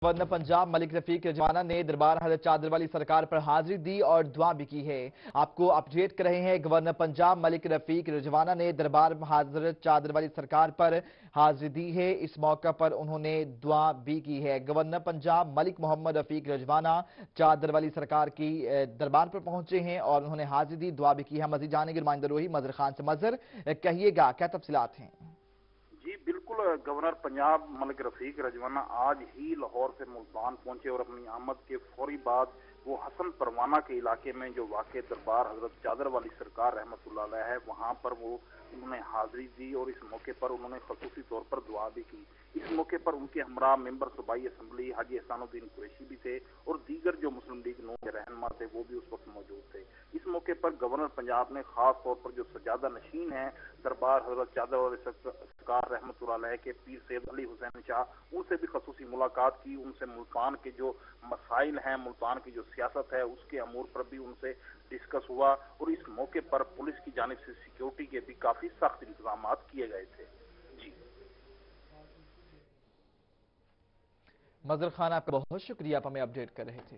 Governor Punjab Malik Rafiq रजवाना ने दरबार हजरत चादर वाली सरकार पर हाजिरी दी और दुआ भी की है। आपको अपडेट कर रहे हैं, गवर्नर पंजाब मलिक रफीक रजवाना ने दरबार हजरत चादर वाली सरकार पर हाजिरी दी है। इस मौका पर उन्होंने दुआ भी की है। गवर्नर पंजाब मलिक मोहम्मद रफीक रजवाना चादर वाली सरकार की दरबार पर पहुंचे हैं और उन्होंने हाजिरी दी, दुआ भी की है। मजीद जानेंगे नुमाइंदा रोही मजहर खान से। मजहर, कहिएगा क्या तफसीलात हैं? जी बिल्कुल, गवर्नर पंजाब मलिक रफीक रजवाना आज ही लाहौर से मुल्तान पहुंचे और अपनी आमद के फौरी बाद वो हसन परवाना के इलाके में जो वाक़ दरबार हजरत चादर वाली सरकार रहमतुल्लाह अलैह है, वहां पर वो उन्होंने हाजिरी दी और इस मौके पर उन्होंने खसूसी तौर पर दुआ भी की। इस मौके पर उनके हमरा मेंबर सूबाई असम्बली हाजी एहसानुद्दीन कुरैशी भी थे और दीगर जो मुस्लिम लीग नून के रहनुमा थे वो भी उस वक्त मौजूद थे। इस मौके पर गवर्नर पंजाब ने खास तौर पर जो सजादा नशीन है दरबार हजरत चादर वाली सरकार रहमतुल्लाह अलैह के पीर सैयद अली हुसैन शाह, उनसे भी खसूसी मुलाकात की। उनसे मुल्तान के जो मसाइल हैं, मुल्तान की जो सियासत है, उसके अमूर पर भी उनसे डिस्कस हुआ और इस मौके पर पुलिस की जानिब से सिक्योरिटी के भी काफी सख्त इंतजाम किए गए थे। जी मजहर खान, आपका बहुत शुक्रिया, आप हमें अपडेट कर रहे थे।